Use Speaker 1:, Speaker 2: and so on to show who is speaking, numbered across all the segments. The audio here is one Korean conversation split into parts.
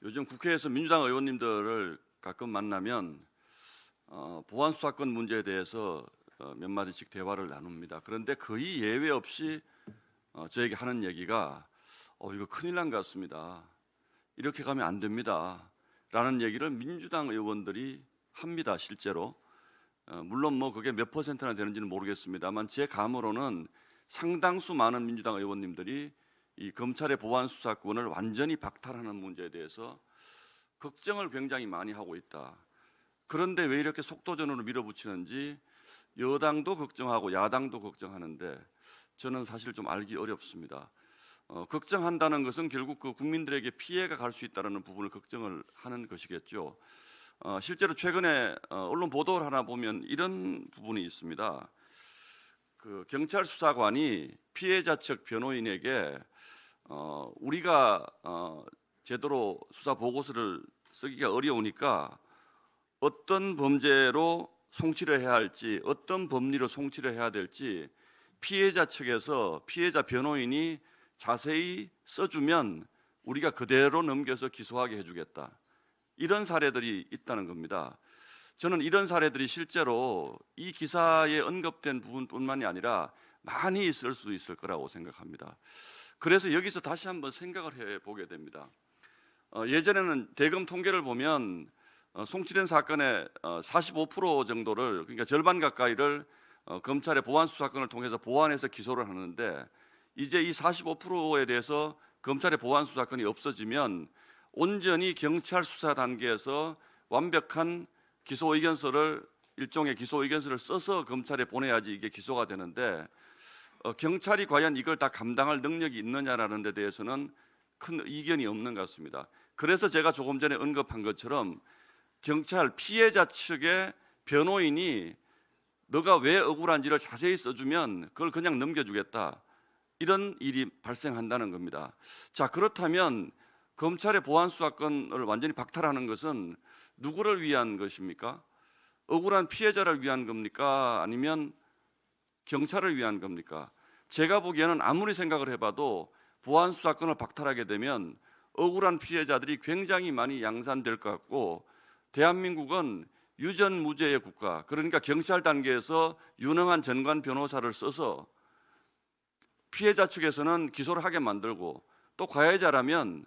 Speaker 1: 요즘 국회에서 민주당 의원님들을 가끔 만나면 보안 수사권 문제에 대해서 몇 마디씩 대화를 나눕니다. 그런데 거의 예외 없이 저에게 하는 얘기가 이거 큰일 난 것 같습니다. 이렇게 가면 안 됩니다. 라는 얘기를 민주당 의원들이 합니다. 실제로. 물론 뭐 그게 몇 퍼센트나 되는지는 모르겠습니다만 제 감으로는 상당수 많은 민주당 의원님들이 이 검찰의 보안 수사권을 완전히 박탈하는 문제에 대해서 걱정을 굉장히 많이 하고 있다. 그런데 왜 이렇게 속도전으로 밀어붙이는지 여당도 걱정하고 야당도 걱정하는데 저는 사실 좀 알기 어렵습니다. 걱정한다는 것은 결국 그 국민들에게 피해가 갈 수 있다는 부분을 걱정을 하는 것이겠죠. 실제로 최근에 언론 보도를 하나 보면 이런 부분이 있습니다. 그 경찰 수사관이 피해자 측 변호인에게 우리가 제대로 수사 보고서를 쓰기가 어려우니까 어떤 범죄로 송치를 해야 할지, 어떤 법리로 송치를 해야 될지 피해자 측에서 피해자 변호인이 자세히 써주면 우리가 그대로 넘겨서 기소하게 해주겠다. 이런 사례들이 있다는 겁니다. 저는 이런 사례들이 실제로 이 기사에 언급된 부분뿐만이 아니라 많이 있을 수 있을 거라고 생각합니다. 그래서 여기서 다시 한번 생각을 해보게 됩니다. 예전에는 대검 통계를 보면 송치된 사건의 45% 정도를, 그러니까 절반 가까이를 검찰의 보안 수사권을 통해서 보완해서 기소를 하는데 이제 이 45%에 대해서 검찰의 보안 수사권이 없어지면 온전히 경찰 수사 단계에서 완벽한 기소 의견서를, 일종의 기소 의견서를 써서 검찰에 보내야지 이게 기소가 되는데 경찰이 과연 이걸 다 감당할 능력이 있느냐라는 데 대해서는 큰 이견이 없는 것 같습니다. 그래서 제가 조금 전에 언급한 것처럼 경찰 피해자 측의 변호인이 너가 왜 억울한지를 자세히 써주면 그걸 그냥 넘겨주겠다. 이런 일이 발생한다는 겁니다. 자, 그렇다면 검찰의 보안 수사권을 완전히 박탈하는 것은 누구를 위한 것입니까? 억울한 피해자를 위한 겁니까? 아니면 경찰을 위한 겁니까? 제가 보기에는 아무리 생각을 해봐도 보안 수사권을 박탈하게 되면 억울한 피해자들이 굉장히 많이 양산될 것 같고 대한민국은 유전무죄의 국가, 그러니까 경찰 단계에서 유능한 전관 변호사를 써서 피해자 측에서는 기소를 하게 만들고 또 가해자라면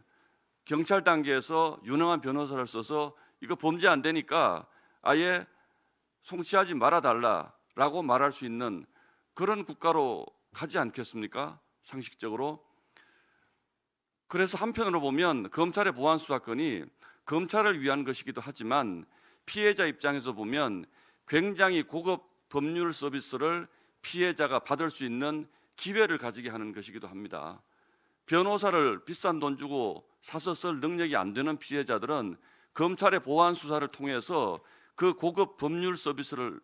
Speaker 1: 경찰 단계에서 유능한 변호사를 써서 이거 범죄 안 되니까 아예 송치하지 말아달라라고 말할 수 있는 그런 국가로 가지 않겠습니까? 상식적으로. 그래서 한편으로 보면 검찰의 보안 수사권이 검찰을 위한 것이기도 하지만 피해자 입장에서 보면 굉장히 고급 법률 서비스를 피해자가 받을 수 있는 기회를 가지게 하는 것이기도 합니다. 변호사를 비싼 돈 주고 사서 쓸 능력이 안 되는 피해자들은 검찰의 보안 수사를 통해서 그 고급 법률 서비스를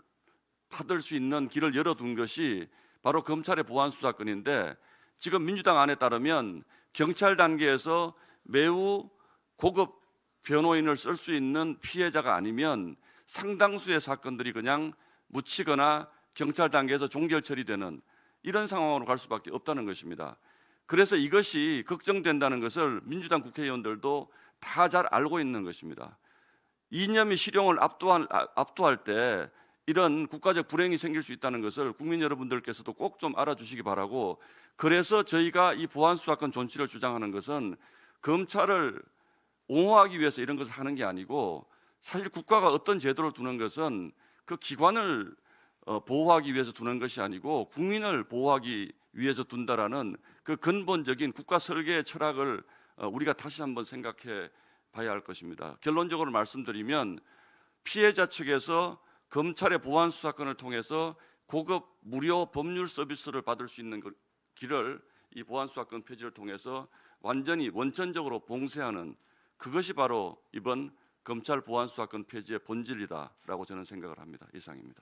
Speaker 1: 받을 수 있는 길을 열어둔 것이 바로 검찰의 보안 수사권인데 지금 민주당 안에 따르면 경찰 단계에서 매우 고급 변호인을 쓸 수 있는 피해자가 아니면 상당수의 사건들이 그냥 묻히거나 경찰 단계에서 종결 처리되는 이런 상황으로 갈 수밖에 없다는 것입니다. 그래서 이것이 걱정된다는 것을 민주당 국회의원들도 다 잘 알고 있는 것입니다. 이념이 실용을 압도할 때 이런 국가적 불행이 생길 수 있다는 것을 국민 여러분들께서도 꼭 좀 알아주시기 바라고, 그래서 저희가 이 보안 수사권 존치를 주장하는 것은 검찰을 옹호하기 위해서 이런 것을 하는 게 아니고 사실 국가가 어떤 제도를 두는 것은 그 기관을 보호하기 위해서 두는 것이 아니고 국민을 보호하기 위해서 둔다라는 그 근본적인 국가 설계의 철학을 우리가 다시 한번 생각해 봐야 할 것입니다. 결론적으로 말씀드리면 피해자 측에서 검찰의 보안 수사권을 통해서 고급 무료 법률 서비스를 받을 수 있는 길을 이 보안 수사권 폐지를 통해서 완전히 원천적으로 봉쇄하는, 그것이 바로 이번 검찰 보안 수사권 폐지의 본질이다라고 저는 생각을 합니다. 이상입니다.